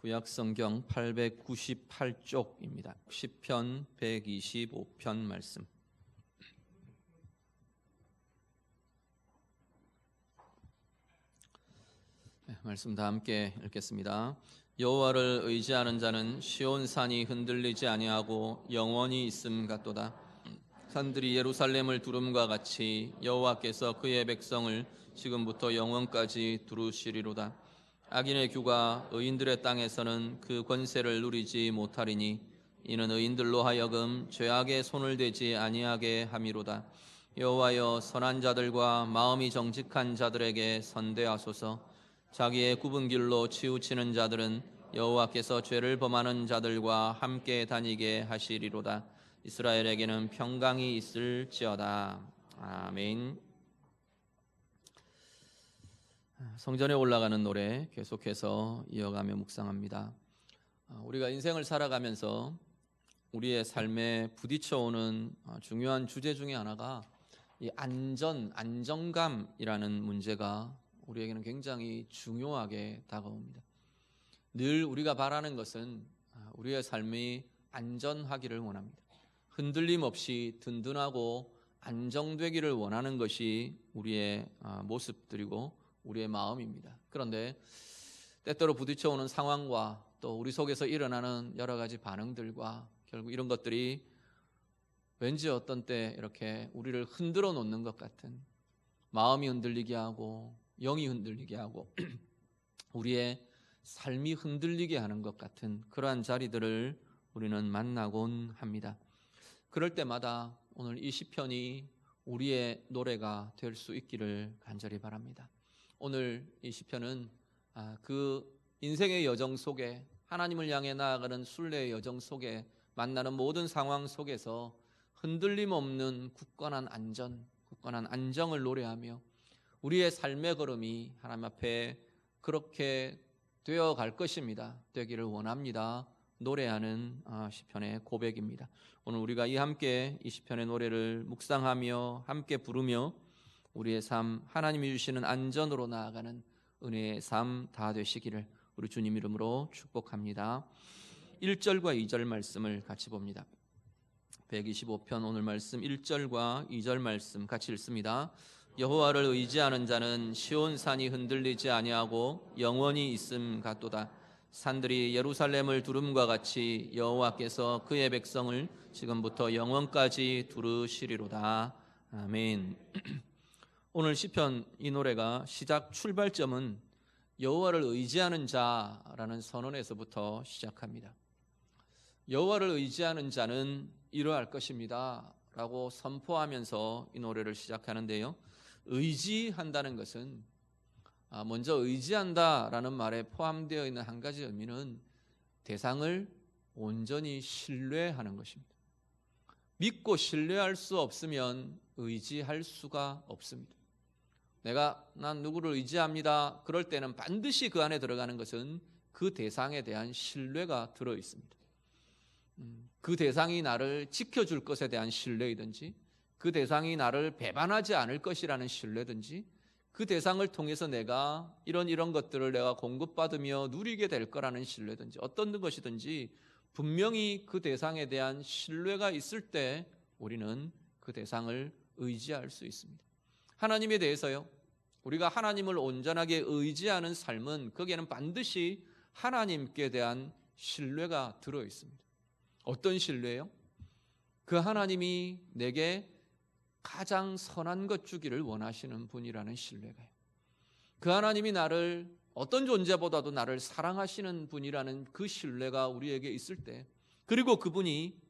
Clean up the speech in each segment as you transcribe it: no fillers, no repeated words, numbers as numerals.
구약성경 898쪽입니다. 시편 125편 말씀. 말씀 다 함께 읽겠습니다. 여호와를 의지하는 자는 시온산이 흔들리지 아니하고 영원히 있음 같도다. 산들이 예루살렘을 두름과 같이 여호와께서 그의 백성을 지금부터 영원까지 두루시리로다. 악인의 규가 의인들의 땅에서는 그 권세를 누리지 못하리니 이는 의인들로 하여금 죄악의 손을 대지 아니하게 함이로다. 여호와여, 선한 자들과 마음이 정직한 자들에게 선대하소서. 자기의 굽은 길로 치우치는 자들은 여호와께서 죄를 범하는 자들과 함께 다니게 하시리로다. 이스라엘에게는 평강이 있을지어다. 아멘. 성전에 올라가는 노래 계속해서 이어가며 묵상합니다. 우리가 인생을 살아가면서 우리의 삶에 부딪혀오는 중요한 주제 중에 하나가 이 안정감이라는 문제가 우리에게는 굉장히 중요하게 다가옵니다. 늘 우리가 바라는 것은 우리의 삶이 안전하기를 원합니다. 흔들림 없이 든든하고 안정되기를 원하는 것이 우리의 모습들이고 우리의 마음입니다. 그런데 때때로 부딪혀오는 상황과 또 우리 속에서 일어나는 여러 가지 반응들과 결국 이런 것들이 왠지 어떤 때 이렇게 우리를 흔들어 놓는 것 같은, 마음이 흔들리게 하고 영이 흔들리게 하고 우리의 삶이 흔들리게 하는 것 같은 그러한 자리들을 우리는 만나곤 합니다. 그럴 때마다 오늘 이 시편이 우리의 노래가 될 수 있기를 간절히 바랍니다. 오늘 이 시편은 그 인생의 여정 속에, 하나님을 향해 나아가는 순례의 여정 속에 만나는 모든 상황 속에서 흔들림 없는 굳건한 안정을 노래하며 우리의 삶의 걸음이 하나님 앞에 그렇게 되어갈 것입니다. 되기를 원합니다. 노래하는 시편의 고백입니다. 오늘 우리가 함께 이 시편의 노래를 묵상하며 함께 부르며 우리의 삶, 하나님이 주시는 안전으로 나아가는 은혜의 삶 다 되시기를 우리 주님 이름으로 축복합니다. 1절과 2절 말씀을 같이 봅니다. 125편 오늘 말씀 1절과 2절 말씀 같이 읽습니다. 여호와를 의지하는 자는 시온산이 흔들리지 아니하고 영원히 있음 같도다. 산들이 예루살렘을 두름과 같이 여호와께서 그의 백성을 지금부터 영원까지 두르시리로다. 아멘. 오늘 시편 이 노래가 시작 출발점은 여호와를 의지하는 자라는 선언에서부터 시작합니다. 여호와를 의지하는 자는 이러할 것입니다 라고 선포하면서 이 노래를 시작하는데요, 의지한다는 것은 먼저 의지한다라는 말에 포함되어 있는 한 가지 의미는 대상을 온전히 신뢰하는 것입니다. 믿고 신뢰할 수 없으면 의지할 수가 없습니다. 난 누구를 의지합니다. 그럴 때는 반드시 그 안에 들어가는 것은 그 대상에 대한 신뢰가 들어 있습니다. 그 대상이 나를 지켜줄 것에 대한 신뢰이든지, 그 대상이 나를 배반하지 않을 것이라는 신뢰든지, 그 대상을 통해서 내가 이런 것들을 내가 공급받으며 누리게 될 거라는 신뢰든지, 어떤 것이든지 분명히 그 대상에 대한 신뢰가 있을 때 우리는 그 대상을 의지할 수 있습니다. 하나님에 대해서요, 우리가 하나님을 온전하게 의지하는 삶은 거기에는 반드시 하나님께 대한 신뢰가 들어 있습니다. 어떤 신뢰요? 그 하나님이 내게 가장 선한 것 주기를 원하시는 분이라는 신뢰가요. 그 하나님이 나를 어떤 존재보다도 나를 사랑하시는 분이라는 그 신뢰가 우리에게 있을 때, 그리고 그분이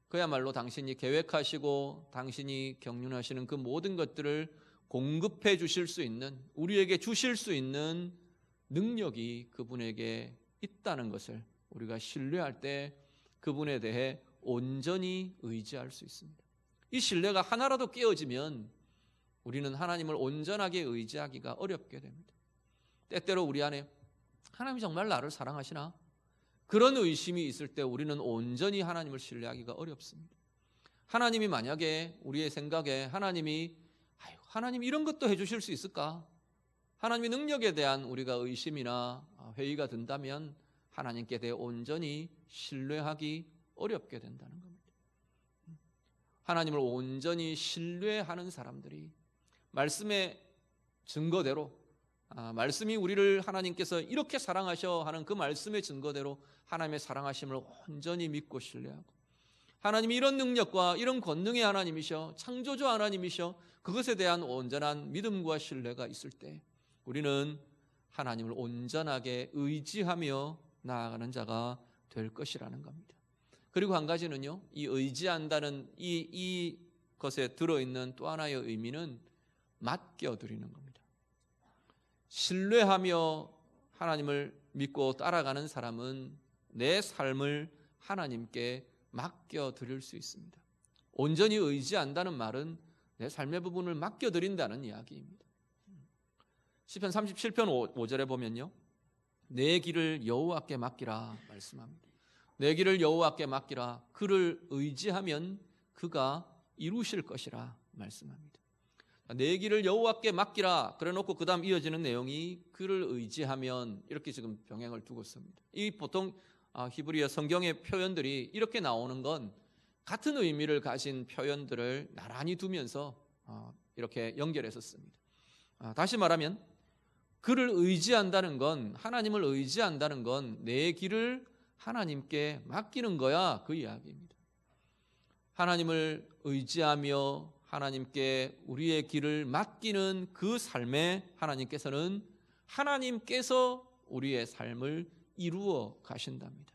그야말로 당신이 계획하시고 당신이 경륜하시는 그 모든 것들을 공급해 주실 수 있는, 우리에게 주실 수 있는 능력이 그분에게 있다는 것을 우리가 신뢰할 때 그분에 대해 온전히 의지할 수 있습니다. 이 신뢰가 하나라도 깨어지면 우리는 하나님을 온전하게 의지하기가 어렵게 됩니다. 때때로 우리 안에 하나님이 정말 나를 사랑하시나? 그런 의심이 있을 때 우리는 온전히 하나님을 신뢰하기가 어렵습니다. 하나님이 만약에 우리의 생각에 하나님 이런 것도 해주실 수 있을까? 하나님의 능력에 대한 우리가 의심이나 회의가 든다면 하나님께 대해 온전히 신뢰하기 어렵게 된다는 겁니다. 하나님을 온전히 신뢰하는 사람들이 말씀의 증거대로, 말씀이 우리를 하나님께서 이렇게 사랑하셔 하는 그 말씀의 증거대로 하나님의 사랑하심을 온전히 믿고 신뢰하고, 하나님이 이런 능력과 이런 권능의 하나님이셔, 창조주 하나님이셔, 그것에 대한 온전한 믿음과 신뢰가 있을 때 우리는 하나님을 온전하게 의지하며 나아가는 자가 될 것이라는 겁니다. 그리고 한 가지는요, 이 의지한다는 이 것에 들어있는 또 하나의 의미는 맡겨드리는 겁니다. 신뢰하며 하나님을 믿고 따라가는 사람은 내 삶을 하나님께 맡겨드릴 수 있습니다. 온전히 의지한다는 말은 내 삶의 부분을 맡겨드린다는 이야기입니다. 시편 37편 5절에 보면요, 내 길을 여호와께 맡기라 말씀합니다. 내 길을 여호와께 맡기라, 그를 의지하면 그가 이루실 것이라 말씀합니다. 내 길을 여호와께 맡기라 그래놓고 그 다음 이어지는 내용이 그를 의지하면, 이렇게 지금 병행을 두고 씁니다. 이 보통 히브리어 성경의 표현들이 이렇게 나오는 건 같은 의미를 가진 표현들을 나란히 두면서 이렇게 연결해서 씁니다. 다시 말하면 그를 의지한다는 건, 하나님을 의지한다는 건 내 길을 하나님께 맡기는 거야, 그 이야기입니다. 하나님을 의지하며 하나님께 우리의 길을 맡기는 그 삶에 하나님께서는 하나님께서 우리의 삶을 이루어 가신답니다.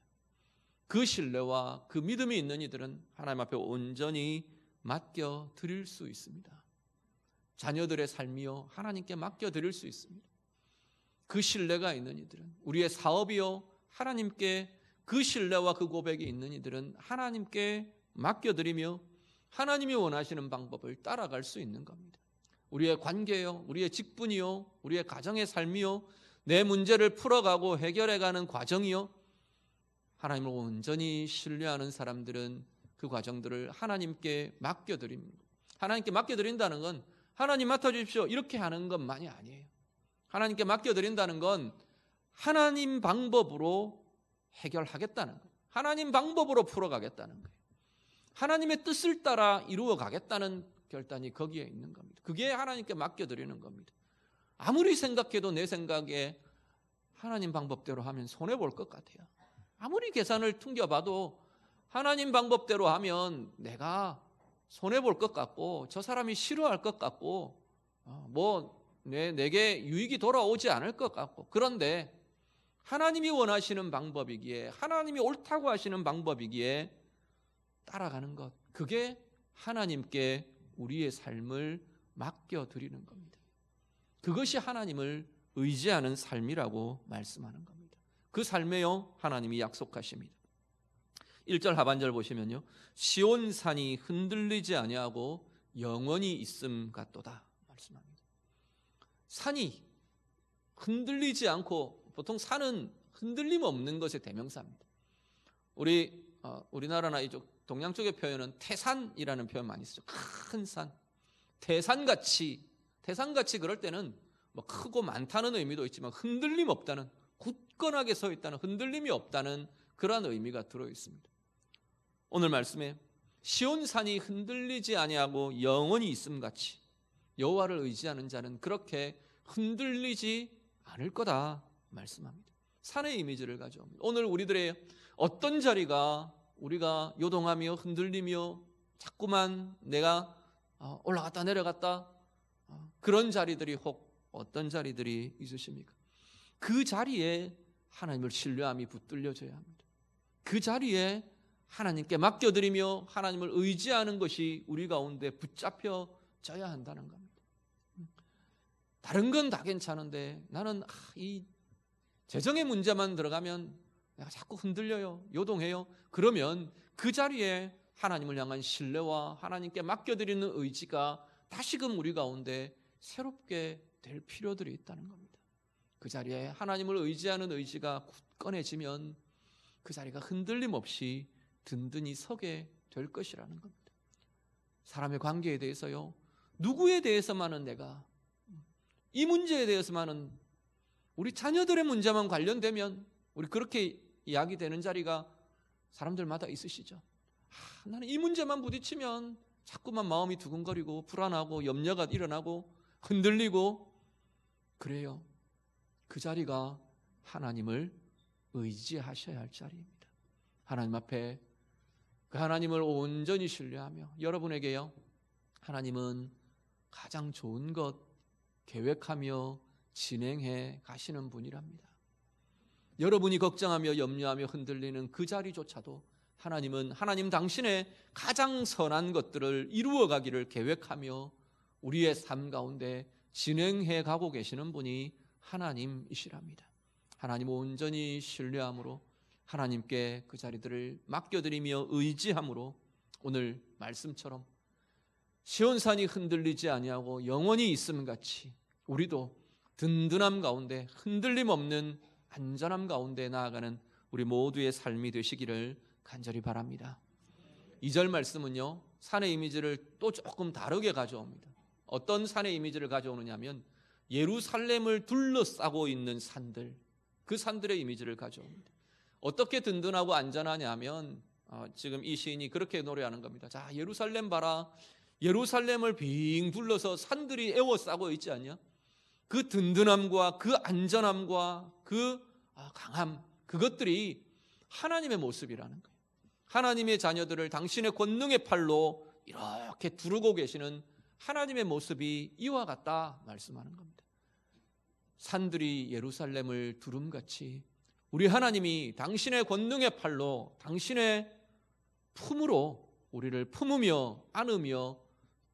그 신뢰와 그 믿음이 있는 이들은 하나님 앞에 온전히 맡겨 드릴 수 있습니다. 자녀들의 삶이요, 하나님께 맡겨 드릴 수 있습니다. 그 신뢰가 있는 이들은, 우리의 사업이요, 하나님께, 그 신뢰와 그 고백이 있는 이들은 하나님께 맡겨 드리며 하나님이 원하시는 방법을 따라갈 수 있는 겁니다. 우리의 관계요, 우리의 직분이요, 우리의 가정의 삶이요, 내 문제를 풀어가고 해결해가는 과정이요, 하나님을 온전히 신뢰하는 사람들은 그 과정들을 하나님께 맡겨드립니다. 하나님께 맡겨드린다는 건 하나님 맡아주십시오 이렇게 하는 것만이 아니에요. 하나님께 맡겨드린다는 건 하나님 방법으로 해결하겠다는 거예요. 하나님 방법으로 풀어가겠다는 거예요. 하나님의 뜻을 따라 이루어가겠다는 결단이 거기에 있는 겁니다. 그게 하나님께 맡겨드리는 겁니다. 아무리 생각해도 내 생각에 하나님 방법대로 하면 손해볼 것 같아요. 아무리 계산을 퉁겨봐도 하나님 방법대로 하면 내가 손해볼 것 같고 저 사람이 싫어할 것 같고 내게 유익이 돌아오지 않을 것 같고, 그런데 하나님이 원하시는 방법이기에, 하나님이 옳다고 하시는 방법이기에 따라가는 것, 그게 하나님께 우리의 삶을 맡겨드리는 겁니다. 그것이 하나님을 의지하는 삶이라고 말씀하는 겁니다. 그 삶에요 하나님이 약속하십니다. 1절 하반절 보시면요, 시온산이 흔들리지 아니하고 영원히 있음 같도다 말씀합니다. 산이 흔들리지 않고, 보통 산은 흔들림 없는 것의 대명사입니다. 우리나라나 이쪽 동양 쪽의 표현은 태산이라는 표현 많이 쓰죠. 큰 산, 태산같이 그럴 때는 뭐 크고 많다는 의미도 있지만 흔들림 없다는, 굳건하게 서 있다는, 흔들림이 없다는 그러한 의미가 들어 있습니다. 오늘 말씀에 시온산이 흔들리지 아니하고 영원히 있음같이 여호와를 의지하는 자는 그렇게 흔들리지 않을 거다 말씀합니다. 산의 이미지를 가져옵니다. 오늘 우리들의 어떤 자리가 우리가 요동하며 흔들리며 자꾸만 내가 올라갔다 내려갔다 그런 자리들이 혹 어떤 자리들이 있으십니까? 그 자리에 하나님을 신뢰함이 붙들려져야 합니다. 그 자리에 하나님께 맡겨드리며 하나님을 의지하는 것이 우리 가운데 붙잡혀져야 한다는 겁니다. 다른 건 다 괜찮은데 나는 이 재정의 문제만 들어가면 내가 자꾸 흔들려요, 요동해요. 그러면 그 자리에 하나님을 향한 신뢰와 하나님께 맡겨드리는 의지가 다시금 우리 가운데 새롭게 될 필요들이 있다는 겁니다. 그 자리에 하나님을 의지하는 의지가 굳건해지면 그 자리가 흔들림 없이 든든히 서게 될 것이라는 겁니다. 사람의 관계에 대해서요, 누구에 대해서만은 내가, 이 문제에 대해서만은, 우리 자녀들의 문제만 관련되면 우리 그렇게 이야기 되는 자리가 사람들마다 있으시죠? 나는 이 문제만 부딪히면 자꾸만 마음이 두근거리고 불안하고 염려가 일어나고 흔들리고 그래요. 그 자리가 하나님을 의지하셔야 할 자리입니다. 하나님 앞에 그 하나님을 온전히 신뢰하며 여러분에게요, 하나님은 가장 좋은 것 계획하며 진행해 가시는 분이랍니다. 여러분이 걱정하며 염려하며 흔들리는 그 자리조차도 하나님은 하나님 당신의 가장 선한 것들을 이루어 가기를 계획하며 우리의 삶 가운데 진행해 가고 계시는 분이 하나님이시랍니다. 하나님 온전히 신뢰함으로 하나님께 그 자리들을 맡겨드리며 의지함으로 오늘 말씀처럼 시온산이 흔들리지 아니하고 영원히 있음 같이 우리도 든든함 가운데 흔들림 없는 안전함 가운데 나아가는 우리 모두의 삶이 되시기를 간절히 바랍니다. 2절 말씀은요, 산의 이미지를 또 조금 다르게 가져옵니다. 어떤 산의 이미지를 가져오느냐 하면 예루살렘을 둘러싸고 있는 산들, 그 산들의 이미지를 가져옵니다. 어떻게 든든하고 안전하냐 하면 지금 이 시인이 그렇게 노래하는 겁니다. 자, 예루살렘 봐라. 예루살렘을 빙 둘러서 산들이 에워싸고 있지 않냐? 그 든든함과 그 안전함과 그 강함, 그것들이 하나님의 모습이라는 거예요. 하나님의 자녀들을 당신의 권능의 팔로 이렇게 두르고 계시는 하나님의 모습이 이와 같다 말씀하는 겁니다. 산들이 예루살렘을 두름같이 우리 하나님이 당신의 권능의 팔로 당신의 품으로 우리를 품으며 안으며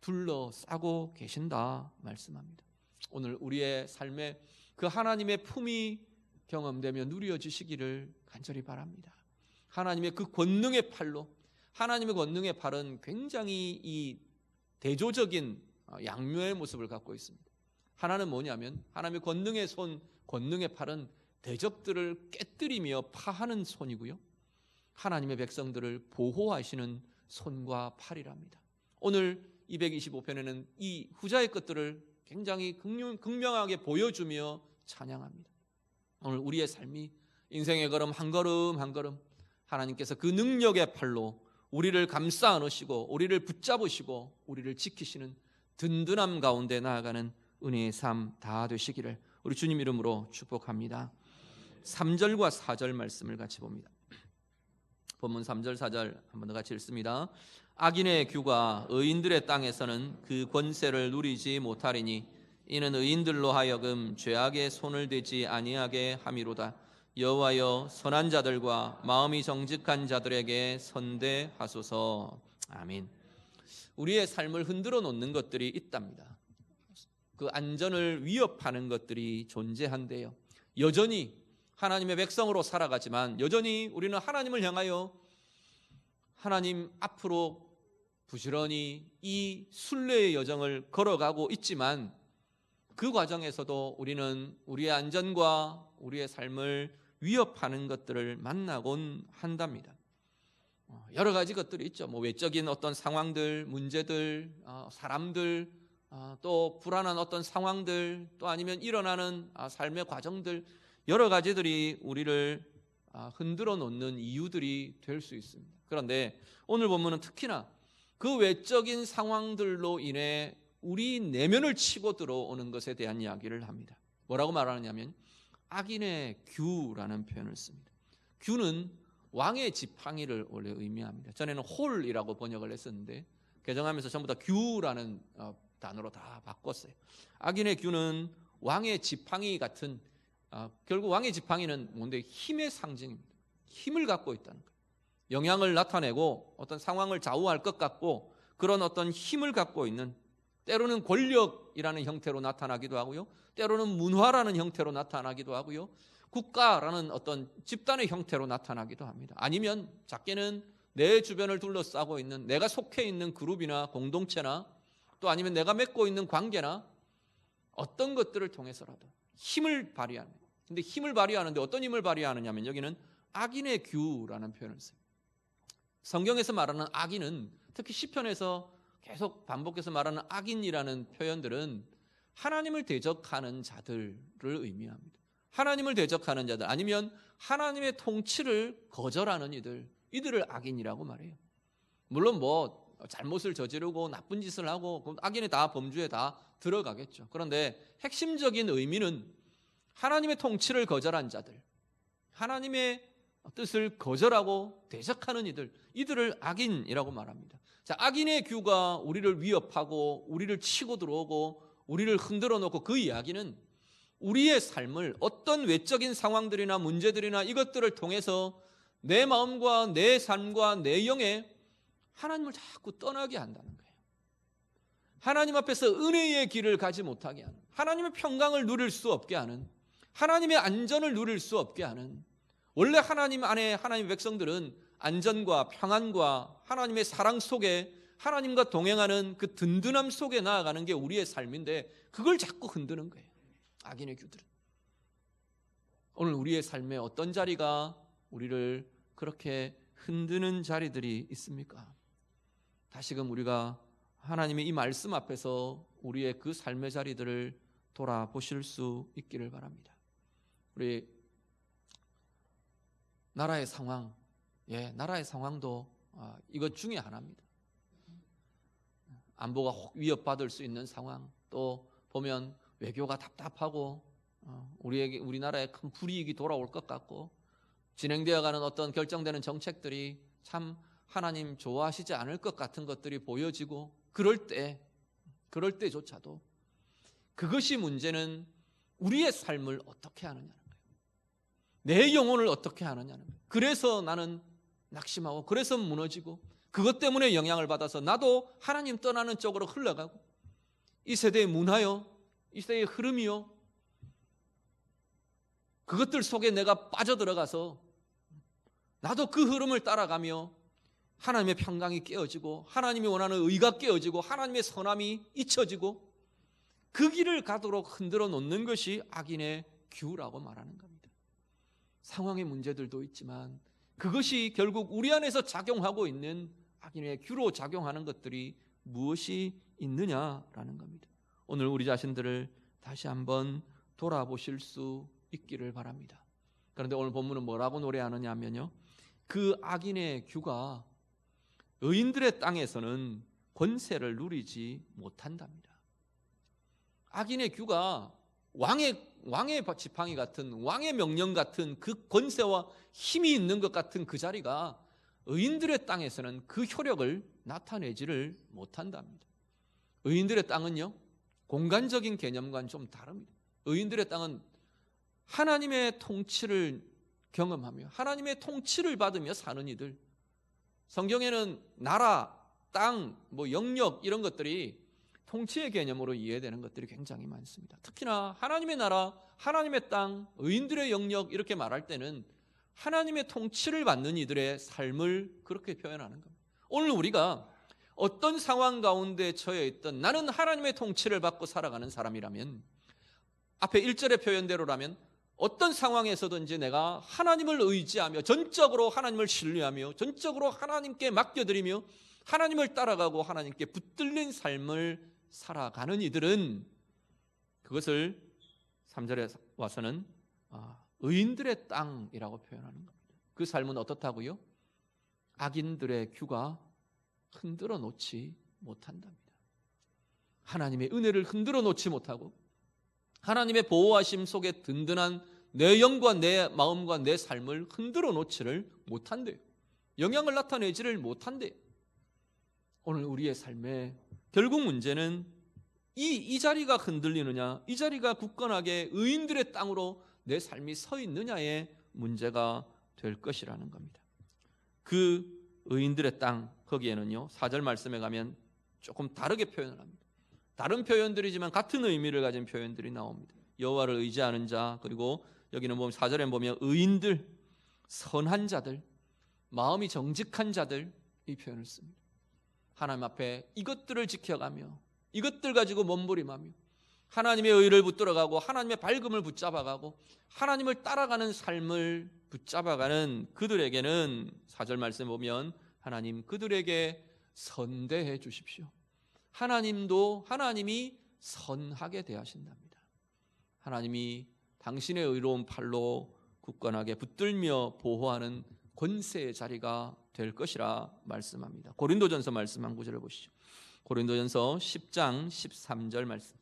둘러싸고 계신다 말씀합니다. 오늘 우리의 삶에 그 하나님의 품이 경험되며 누려지시기를 간절히 바랍니다. 하나님의 그 권능의 팔로, 하나님의 권능의 팔은 굉장히 이 대조적인 양묘의 모습을 갖고 있습니다. 하나는 뭐냐면 하나님의 권능의 손, 권능의 팔은 대적들을 깨뜨리며 파하는 손이고요, 하나님의 백성들을 보호하시는 손과 팔이랍니다. 오늘 225편에는 이 후자의 것들을 굉장히 극명하게 보여주며 찬양합니다. 오늘 우리의 삶이 인생의 걸음 한 걸음 한 걸음 하나님께서 그 능력의 팔로 우리를 감싸 안으시고 우리를 붙잡으시고 우리를 지키시는 든든함 가운데 나아가는 은혜의 삶 다 되시기를 우리 주님 이름으로 축복합니다. 3절과 4절 말씀을 같이 봅니다. 본문 3절 4절 한 번 더 같이 읽습니다. 악인의 규가 의인들의 땅에서는 그 권세를 누리지 못하리니 이는 의인들로 하여금 죄악의 손을 대지 아니하게 함이로다. 여호와여 선한 자들과 마음이 정직한 자들에게 선대하소서. 아멘. 우리의 삶을 흔들어 놓는 것들이 있답니다. 그 안전을 위협하는 것들이 존재한데요, 여전히 하나님의 백성으로 살아가지만 여전히 우리는 하나님을 향하여 하나님 앞으로 부지런히 이 순례의 여정을 걸어가고 있지만 그 과정에서도 우리는 우리의 안전과 우리의 삶을 위협하는 것들을 만나곤 한답니다. 여러 가지 것들이 있죠. 외적인 어떤 상황들, 문제들, 사람들, 또 불안한 어떤 상황들, 또 아니면 일어나는 삶의 과정들, 여러 가지들이 우리를 흔들어 놓는 이유들이 될 수 있습니다. 그런데 오늘 본문은 특히나 그 외적인 상황들로 인해 우리 내면을 치고 들어오는 것에 대한 이야기를 합니다. 뭐라고 말하느냐면 악인의 규라는 표현을 씁니다. 규는 왕의 지팡이를 원래 의미합니다. 전에는 홀이라고 번역을 했었는데 개정하면서 전부 다 규라는 단어로 다 바꿨어요. 악인의 규는 왕의 지팡이 같은, 결국 왕의 지팡이는 뭔데? 힘의 상징입니다. 힘을 갖고 있다는 거예요. 영향을 나타내고 어떤 상황을 좌우할 것 같고 그런 어떤 힘을 갖고 있는, 때로는 권력이라는 형태로 나타나기도 하고요, 때로는 문화라는 형태로 나타나기도 하고요, 국가라는 어떤 집단의 형태로 나타나기도 합니다. 아니면 작게는 내 주변을 둘러싸고 있는 내가 속해 있는 그룹이나 공동체나 또 아니면 내가 맺고 있는 관계나 어떤 것들을 통해서라도 힘을 발휘합니다. 근데 힘을 발휘하는데 어떤 힘을 발휘하느냐면 여기는 악인의 규라는 표현을 써요. 성경에서 말하는 악인은, 특히 시편에서 계속 반복해서 말하는 악인이라는 표현들은 하나님을 대적하는 자들을 의미합니다. 하나님을 대적하는 자들, 아니면 하나님의 통치를 거절하는 이들을 악인이라고 말해요. 물론 뭐 잘못을 저지르고 나쁜 짓을 하고 그럼 악인이 다 범주에 다 들어가겠죠. 그런데 핵심적인 의미는 하나님의 통치를 거절한 자들, 하나님의 뜻을 거절하고 대적하는 이들을 악인이라고 말합니다. 자, 악인의 규가 우리를 위협하고 우리를 치고 들어오고 우리를 흔들어 놓고, 그 이야기는 우리의 삶을 어떤 외적인 상황들이나 문제들이나 이것들을 통해서 내 마음과 내 삶과 내 영에 하나님을 자꾸 떠나게 한다는 거예요. 하나님 앞에서 은혜의 길을 가지 못하게 하는, 하나님의 평강을 누릴 수 없게 하는, 하나님의 안전을 누릴 수 없게 하는, 원래 하나님 안에 하나님의 백성들은 안전과 평안과 하나님의 사랑 속에 하나님과 동행하는 그 든든함 속에 나아가는 게 우리의 삶인데, 그걸 자꾸 흔드는 거예요, 악인의 규들은. 오늘 우리의 삶에 어떤 자리가 우리를 그렇게 흔드는 자리들이 있습니까? 다시금 우리가 하나님의 이 말씀 앞에서 우리의 그 삶의 자리들을 돌아보실 수 있기를 바랍니다. 우리 나라의 상황, 나라의 상황도 이것 중에 하나입니다. 안보가 혹 위협받을 수 있는 상황, 또 보면 외교가 답답하고 우리나라에 큰 불이익이 돌아올 것 같고, 진행되어가는 어떤 결정되는 정책들이 참 하나님 좋아하시지 않을 것 같은 것들이 보여지고, 그럴 때조차도 그것이 문제는 우리의 삶을 어떻게 하느냐는 거예요. 내 영혼을 어떻게 하느냐는 거예요. 그래서 나는 낙심하고, 그래서 무너지고, 그것 때문에 영향을 받아서 나도 하나님 떠나는 쪽으로 흘러가고, 이 세대의 문화요, 이 세대의 흐름이요, 그것들 속에 내가 빠져들어가서 나도 그 흐름을 따라가며 하나님의 평강이 깨어지고, 하나님이 원하는 의가 깨어지고, 하나님의 선함이 잊혀지고, 그 길을 가도록 흔들어 놓는 것이 악인의 규라고 말하는 겁니다. 상황의 문제들도 있지만 그것이 결국 우리 안에서 작용하고 있는 악인의 규로 작용하는 것들이 무엇이 있느냐라는 겁니다. 오늘 우리 자신들을 다시 한번 돌아보실 수 있기를 바랍니다. 그런데 오늘 본문은 뭐라고 노래하느냐 하면요, 그 악인의 규가 의인들의 땅에서는 권세를 누리지 못한답니다. 악인의 규가 왕의 지팡이 같은, 왕의 명령 같은 그 권세와 힘이 있는 것 같은 그 자리가 의인들의 땅에서는 그 효력을 나타내지를 못한답니다. 의인들의 땅은요, 공간적인 개념과는 좀 다릅니다. 의인들의 땅은 하나님의 통치를 경험하며 하나님의 통치를 받으며 사는 이들. 성경에는 나라, 땅, 영역 이런 것들이 통치의 개념으로 이해되는 것들이 굉장히 많습니다. 특히나 하나님의 나라, 하나님의 땅, 의인들의 영역 이렇게 말할 때는 하나님의 통치를 받는 이들의 삶을 그렇게 표현하는 겁니다. 오늘 우리가 어떤 상황 가운데 처해 있던 나는 하나님의 통치를 받고 살아가는 사람이라면, 앞에 1절의 표현대로라면 어떤 상황에서든지 내가 하나님을 의지하며 전적으로 하나님을 신뢰하며 전적으로 하나님께 맡겨드리며 하나님을 따라가고 하나님께 붙들린 삶을 살아가는 이들은 그것을 3절에 와서는 의인들의 땅이라고 표현하는 겁니다. 그 삶은 어떻다고요? 악인들의 규가 흔들어 놓지 못한답니다. 하나님의 은혜를 흔들어 놓지 못하고 하나님의 보호하심 속에 든든한 내 영과 내 마음과 내 삶을 흔들어 놓지를 못한대요. 영향을 나타내지를 못한대요. 오늘 우리의 삶에 결국 문제는 이 자리가 흔들리느냐, 이 자리가 굳건하게 의인들의 땅으로 내 삶이 서 있느냐의 문제가 될 것이라는 겁니다. 그 의인들의 땅, 거기에는요 4절 말씀에 가면 조금 다르게 표현을 합니다. 다른 표현들이지만 같은 의미를 가진 표현들이 나옵니다. 여호와를 의지하는 자, 그리고 여기는 보면 4절에 보면 의인들, 선한 자들, 마음이 정직한 자들, 이 표현을 씁니다. 하나님 앞에 이것들을 지켜가며 이것들 가지고 몸부림하며 하나님의 의를 붙들어가고 하나님의 밝음을 붙잡아가고 하나님을 따라가는 삶을 붙잡아가는 그들에게는 4절 말씀 보면 하나님 그들에게 선대해 주십시오. 하나님이 선하게 대하신답니다. 하나님이 당신의 의로운 팔로 굳건하게 붙들며 보호하는 권세의 자리가 될 것이라 말씀합니다. 고린도전서 말씀 한 구절을 보시죠. 고린도전서 10장 13절 말씀.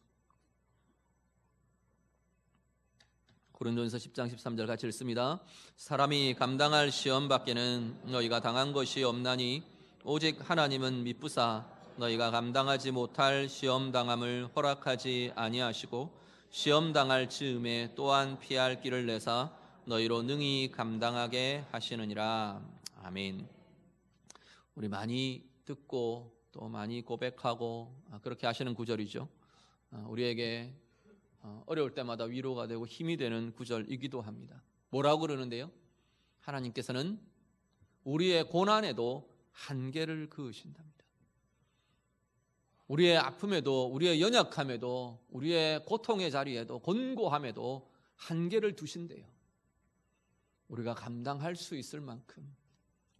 고린도전서 10장 13절 같이 읽습니다. 사람이 감당할 시험 밖에는 너희가 당한 것이 없나니 오직 하나님은 미쁘사 너희가 감당하지 못할 시험 당함을 허락하지 아니하시고 시험 당할 즈음에 또한 피할 길을 내사 너희로 능히 감당하게 하시느니라. 아멘. 우리 많이 듣고 또 많이 고백하고 그렇게 하시는 구절이죠. 우리에게 어려울 때마다 위로가 되고 힘이 되는 구절이기도 합니다. 뭐라고 그러는데요? 하나님께서는 우리의 고난에도 한계를 그으신답니다. 우리의 아픔에도, 우리의 연약함에도, 우리의 고통의 자리에도, 곤고함에도 한계를 두신대요. 우리가 감당할 수 있을 만큼,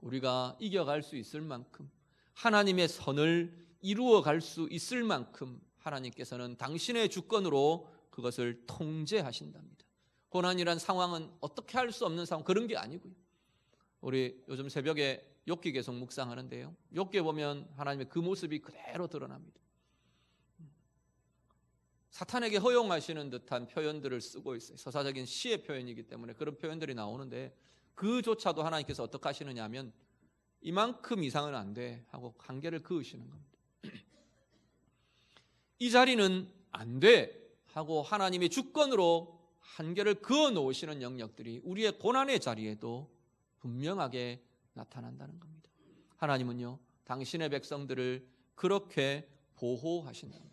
우리가 이겨갈 수 있을 만큼, 하나님의 선을 이루어갈 수 있을 만큼 하나님께서는 당신의 주권으로 그것을 통제하신답니다. 고난이란 상황은 어떻게 할 수 없는 상황, 그런 게 아니고요. 우리 요즘 새벽에 욥기 계속 묵상하는데요, 욥기에 보면 하나님의 그 모습이 그대로 드러납니다. 사탄에게 허용하시는 듯한 표현들을 쓰고 있어요. 서사적인 시의 표현이기 때문에 그런 표현들이 나오는데, 그조차도 하나님께서 어떻게 하시느냐 하면 이만큼 이상은 안 돼 하고 한계를 그으시는 겁니다. 이 자리는 안 돼 하고 하나님의 주권으로 한계를 그어 놓으시는 영역들이 우리의 고난의 자리에도 분명하게 나타난다는 겁니다. 하나님은요, 당신의 백성들을 그렇게 보호하신답니다.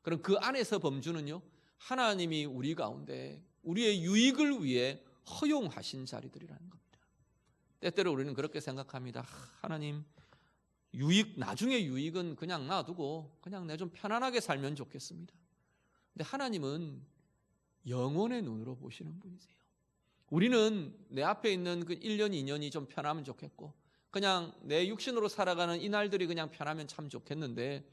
그럼 그 안에서 범주는요, 하나님이 우리 가운데 우리의 유익을 위해 허용하신 자리들이라는 겁니다. 때때로 우리는 그렇게 생각합니다. 하나님, 나중에 유익은 그냥 놔두고 그냥 내 좀 편안하게 살면 좋겠습니다. 근데 하나님은 영혼의 눈으로 보시는 분이세요. 우리는 내 앞에 있는 그 1년, 2년이 좀 편하면 좋겠고, 그냥 내 육신으로 살아가는 이 날들이 그냥 편하면 참 좋겠는데,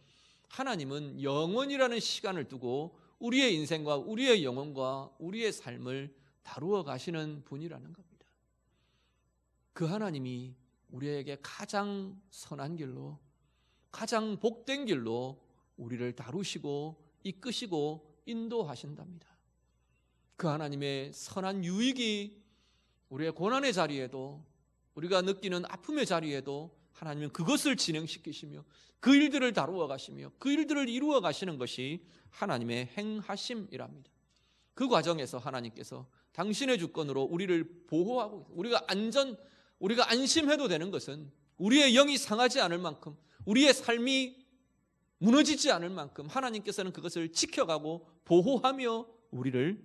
하나님은 영원이라는 시간을 두고 우리의 인생과 우리의 영혼과 우리의 삶을 다루어 가시는 분이라는 겁니다. 그 하나님이 우리에게 가장 선한 길로, 가장 복된 길로 우리를 다루시고 이끄시고 인도하신답니다. 그 하나님의 선한 유익이 우리의 고난의 자리에도, 우리가 느끼는 아픔의 자리에도 하나님은 그것을 진행시키시며 그 일들을 다루어 가시며 그 일들을 이루어 가시는 것이 하나님의 행하심이랍니다. 그 과정에서 하나님께서 당신의 주권으로 우리를 보호하고, 우리가 안심해도 되는 것은 우리의 영이 상하지 않을 만큼, 우리의 삶이 무너지지 않을 만큼 하나님께서는 그것을 지켜가고 보호하며 우리를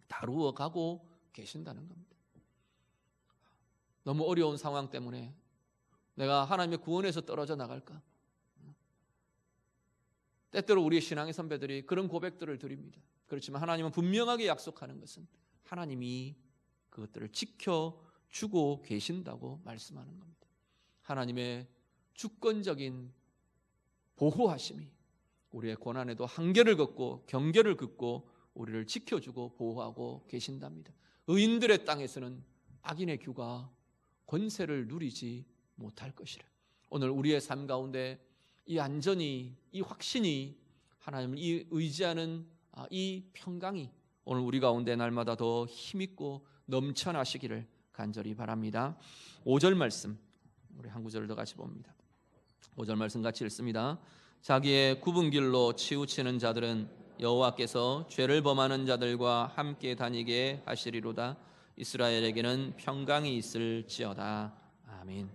다루어 가고 계신다는 겁니다. 너무 어려운 상황 때문에 내가 하나님의 구원에서 떨어져 나갈까? 때때로 우리의 신앙의 선배들이 그런 고백들을 드립니다. 그렇지만 하나님은 분명하게 약속하는 것은 하나님이 그것들을 지켜주고 계신다고 말씀하는 겁니다. 하나님의 주권적인 보호하심이 우리의 고난에도 한계를 걷고 경계를 긋고 우리를 지켜주고 보호하고 계신답니다. 의인들의 땅에서는 악인의 규가 권세를 누리지 못할 것이라. 오늘 우리의 삶 가운데 이 안전이, 이 확신이, 하나님을 의지하는 이 평강이 오늘 우리 가운데 날마다 더 힘있고 넘쳐나시기를 간절히 바랍니다. 5절 말씀, 우리 한 구절을 더 같이 봅니다. 5절 말씀 같이 읽습니다. 자기의 굽은 길로 치우치는 자들은 여호와께서 죄를 범하는 자들과 함께 다니게 하시리로다. 이스라엘에게는 평강이 있을지어다. 아멘.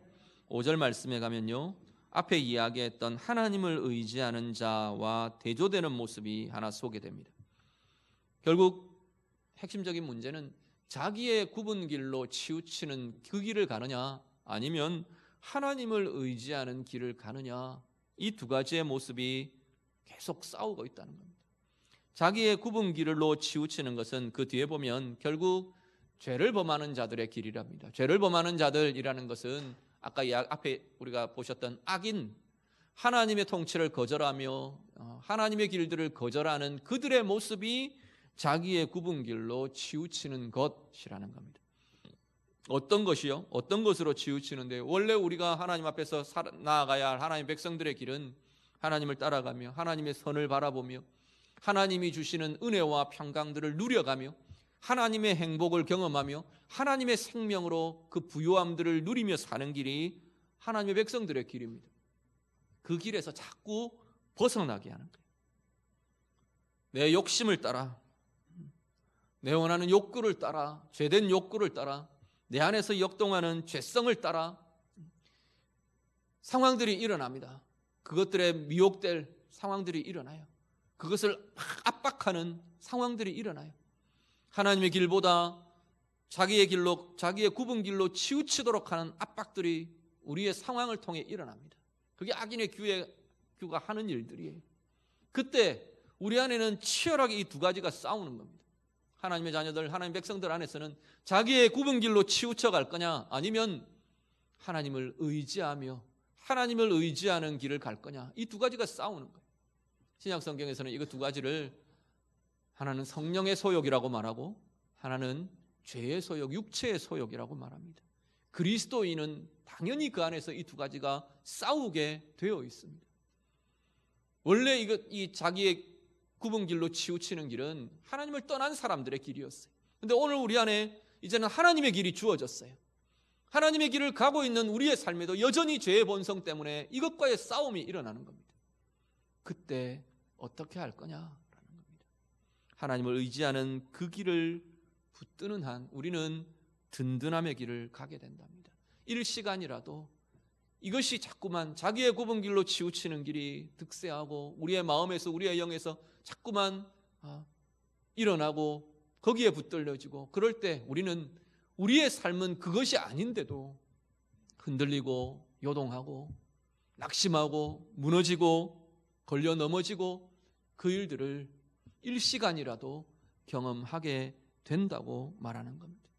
5절 말씀에 가면요, 앞에 이야기했던 하나님을 의지하는 자와 대조되는 모습이 하나 소개됩니다. 결국 핵심적인 문제는 자기의 굽은 길로 치우치는 그 길을 가느냐, 아니면 하나님을 의지하는 길을 가느냐, 이 두 가지의 모습이 계속 싸우고 있다는 겁니다. 자기의 굽은 길로 치우치는 것은 그 뒤에 보면 결국 죄를 범하는 자들의 길이랍니다. 죄를 범하는 자들이라는 것은 아까 앞에 우리가 보셨던 악인, 하나님의 통치를 거절하며 하나님의 길들을 거절하는 그들의 모습이 자기의 굽은 길로 치우치는 것이라는 겁니다. 어떤 것이요? 어떤 것으로 치우치는데요? 원래 우리가 하나님 앞에서 나아가야 할 하나님 백성들의 길은 하나님을 따라가며 하나님의 선을 바라보며 하나님이 주시는 은혜와 평강들을 누려가며 하나님의 행복을 경험하며 하나님의 생명으로 그 부요함들을 누리며 사는 길이 하나님의 백성들의 길입니다. 그 길에서 자꾸 벗어나게 하는 거예요. 내 욕심을 따라, 내 원하는 욕구를 따라, 죄된 욕구를 따라, 내 안에서 역동하는 죄성을 따라 상황들이 일어납니다. 그것들에 미혹될 상황들이 일어나요. 그것을 막 압박하는 상황들이 일어나요. 하나님의 길보다 자기의 길로, 자기의 굽은 길로 치우치도록 하는 압박들이 우리의 상황을 통해 일어납니다. 그게 악인의 규가 하는 일들이에요. 그때 우리 안에는 치열하게 이 두 가지가 싸우는 겁니다. 하나님의 자녀들, 하나님의 백성들 안에서는 자기의 굽은 길로 치우쳐 갈 거냐, 아니면 하나님을 의지하며 하나님을 의지하는 길을 갈 거냐, 이 두 가지가 싸우는 거예요. 신약 성경에서는 이거 두 가지를 하나는 성령의 소욕이라고 말하고 하나는 죄의 소욕, 육체의 소욕이라고 말합니다. 그리스도인은 당연히 그 안에서 이 두 가지가 싸우게 되어 있습니다. 원래 이 자기의 굽은 길로 치우치는 길은 하나님을 떠난 사람들의 길이었어요. 그런데 오늘 우리 안에 이제는 하나님의 길이 주어졌어요. 하나님의 길을 가고 있는 우리의 삶에도 여전히 죄의 본성 때문에 이것과의 싸움이 일어나는 겁니다. 그때 어떻게 할 거냐라는 겁니다. 하나님을 의지하는 그 길을 붙드는 한 우리는 든든함의 길을 가게 된답니다. 일시간이라도 이것이 자꾸만 자기의 굽은 길로 치우치는 길이 득세하고 우리의 마음에서, 우리의 영에서 자꾸만 일어나고 거기에 붙들려지고, 그럴 때 우리는 우리의 삶은 그것이 아닌데도 흔들리고 요동하고 낙심하고 무너지고 걸려 넘어지고 그 일들을 일시간이라도 경험하게 된다고 말하는 겁니다.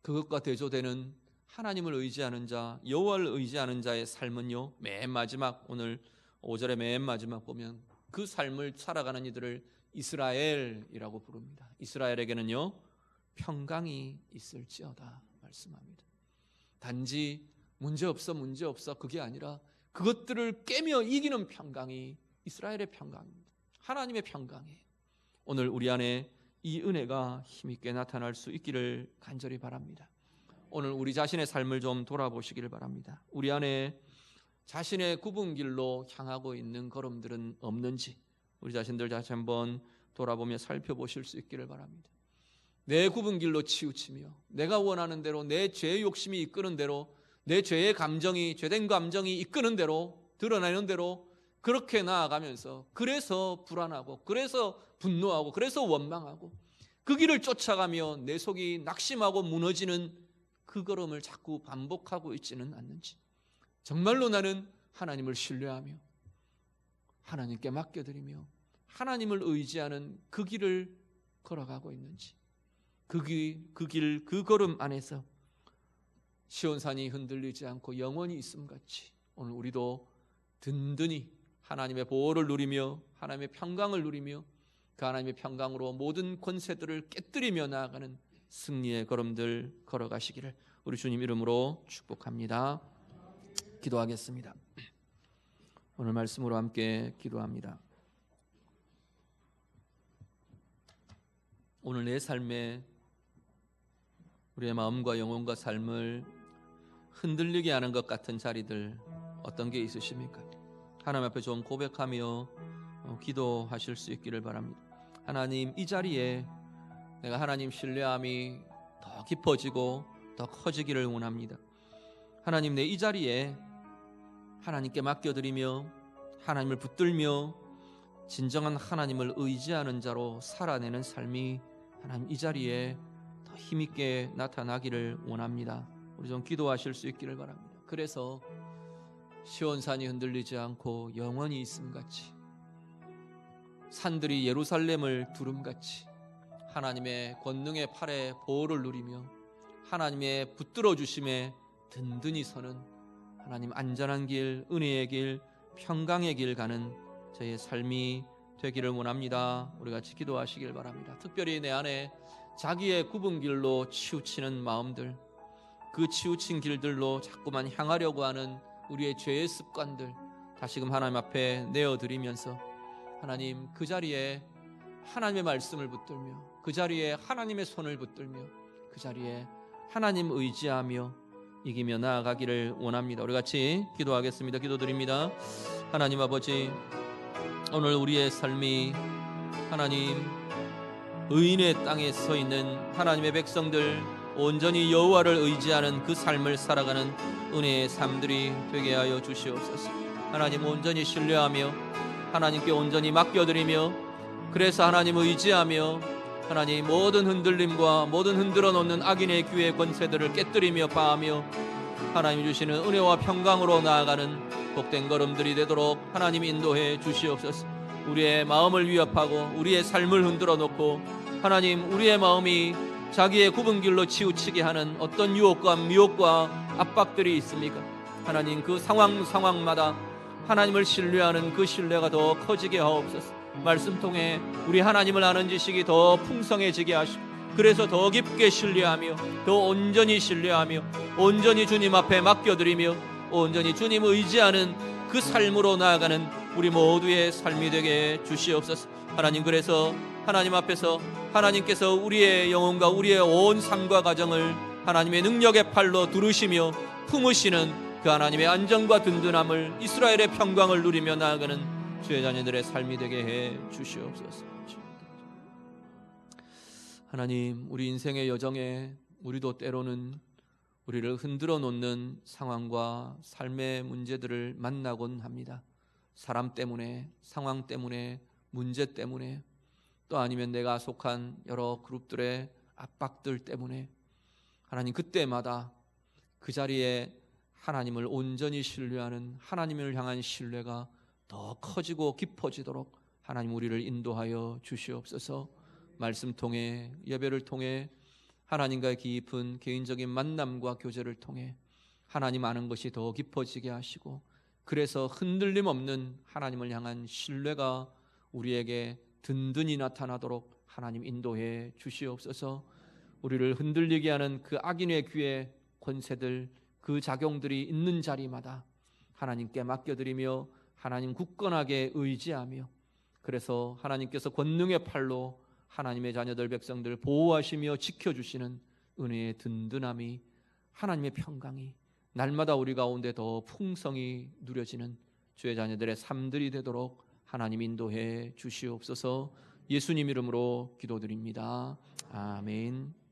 그것과 대조되는 하나님을 의지하는 자, 여호와를 의지하는 자의 삶은요, 맨 마지막, 오늘 5절의 맨 마지막 보면 그 삶을 살아가는 이들을 이스라엘이라고 부릅니다. 이스라엘에게는요, 평강이 있을지어다 말씀합니다. 단지 문제없어 그게 아니라 그것들을 깨며 이기는 평강이 이스라엘의 평강입니다. 하나님의 평강이에요. 오늘 우리 안에 이 은혜가 힘있게 나타날 수 있기를 간절히 바랍니다. 오늘 우리 자신의 삶을 좀 돌아보시기를 바랍니다. 우리 안에 자신의 굽은 길로 향하고 있는 걸음들은 없는지 우리 자신들 다시 한번 돌아보며 살펴보실 수 있기를 바랍니다. 내 굽은 길로 치우치며 내가 원하는 대로, 내 죄의 욕심이 이끄는 대로, 내 죄의 감정이, 죄된 감정이 이끄는 대로, 드러나는 대로 그렇게 나아가면서 그래서 불안하고, 그래서 분노하고, 그래서 원망하고 그 길을 쫓아가며 내 속이 낙심하고 무너지는 그 걸음을 자꾸 반복하고 있지는 않는지, 정말로 나는 하나님을 신뢰하며 하나님께 맡겨드리며 하나님을 의지하는 그 길을 걸어가고 있는지, 그 걸음 안에서 시온산이 흔들리지 않고 영원히 있음 같이 오늘 우리도 든든히 하나님의 보호를 누리며 하나님의 평강을 누리며 그 하나님의 평강으로 모든 권세들을 깨뜨리며 나아가는 승리의 걸음들 걸어가시기를 우리 주님 이름으로 축복합니다. 기도하겠습니다. 오늘 말씀으로 함께 기도합니다. 오늘 내 삶에 우리의 마음과 영혼과 삶을 흔들리게 하는 것 같은 자리들 어떤 게 있으십니까? 하나님 앞에 좀 고백하며 기도하실 수 있기를 바랍니다. 하나님, 이 자리에 내가 하나님 신뢰함이 더 깊어지고 더 커지기를 원합니다. 하나님, 내 이 자리에 하나님께 맡겨드리며 하나님을 붙들며 진정한 하나님을 의지하는 자로 살아내는 삶이 하나님 이 자리에 더 힘있게 나타나기를 원합니다. 우리 좀 기도하실 수 있기를 바랍니다. 그래서 시온산이 흔들리지 않고 영원히 있음같이, 산들이 예루살렘을 두름같이 하나님의 권능의 팔에 보호를 누리며 하나님의 붙들어 주심에 든든히 서는 하나님 안전한 길, 은혜의 길, 평강의 길 가는 저의 삶이 되기를 원합니다. 우리 같이 기도하시길 바랍니다. 특별히 내 안에 자기의 굽은 길로 치우치는 마음들, 그 치우친 길들로 자꾸만 향하려고 하는 우리의 죄의 습관들 다시금 하나님 앞에 내어드리면서 하나님 그 자리에 하나님의 말씀을 붙들며 그 자리에 하나님의 손을 붙들며 그 자리에 하나님 의지하며 이기며 나아가기를 원합니다. 우리 같이 기도하겠습니다. 기도드립니다. 하나님 아버지, 오늘 우리의 삶이 하나님 의인의 땅에 서 있는 하나님의 백성들, 온전히 여호와를 의지하는 그 삶을 살아가는 은혜의 삶들이 되게 하여 주시옵소서. 하나님 온전히 신뢰하며 하나님께 온전히 맡겨드리며 그래서 하나님 의지하며 하나님 모든 흔들림과 모든 흔들어 놓는 악인의 귀의 권세들을 깨뜨리며 파하며 하나님 주시는 은혜와 평강으로 나아가는 복된 걸음들이 되도록 하나님 인도해 주시옵소서. 우리의 마음을 위협하고 우리의 삶을 흔들어 놓고 하나님 우리의 마음이 자기의 굽은 길로 치우치게 하는 어떤 유혹과 미혹과 압박들이 있습니까? 하나님 그 상황마다 하나님을 신뢰하는 그 신뢰가 더 커지게 하옵소서. 말씀 통해 우리 하나님을 아는 지식이 더 풍성해지게 하시고 그래서 더 깊게 신뢰하며 더 온전히 신뢰하며 온전히 주님 앞에 맡겨드리며 온전히 주님 의지하는 그 삶으로 나아가는 우리 모두의 삶이 되게 주시옵소서. 하나님 그래서 하나님 앞에서 하나님께서 우리의 영혼과 우리의 온 삶과 가정을 하나님의 능력의 팔로 두르시며 품으시는 그 하나님의 안정과 든든함을 이스라엘의 평강을 누리며 나아가는 주의 자녀들의 삶이 되게 해 주시옵소서. 하나님 우리 인생의 여정에 우리도 때로는 우리를 흔들어 놓는 상황과 삶의 문제들을 만나곤 합니다. 사람 때문에, 상황 때문에, 문제 때문에 또 아니면 내가 속한 여러 그룹들의 압박들 때문에 하나님 그때마다 그 자리에 하나님을 온전히 신뢰하는 하나님을 향한 신뢰가 더 커지고 깊어지도록 하나님 우리를 인도하여 주시옵소서. 말씀 통해 예배를 통해 하나님과의 깊은 개인적인 만남과 교제를 통해 하나님 아는 것이 더 깊어지게 하시고 그래서 흔들림 없는 하나님을 향한 신뢰가 우리에게 든든히 나타나도록 하나님 인도해 주시옵소서. 우리를 흔들리게 하는 그 악인의 귀의 권세들 그 작용들이 있는 자리마다 하나님께 맡겨드리며 하나님 굳건하게 의지하며 그래서 하나님께서 권능의 팔로 하나님의 자녀들 백성들 보호하시며 지켜주시는 은혜의 든든함이 하나님의 평강이 날마다 우리 가운데 더 풍성히 누려지는 주의 자녀들의 삶들이 되도록 하나님 인도해 주시옵소서. 예수님 이름으로 기도드립니다. 아멘.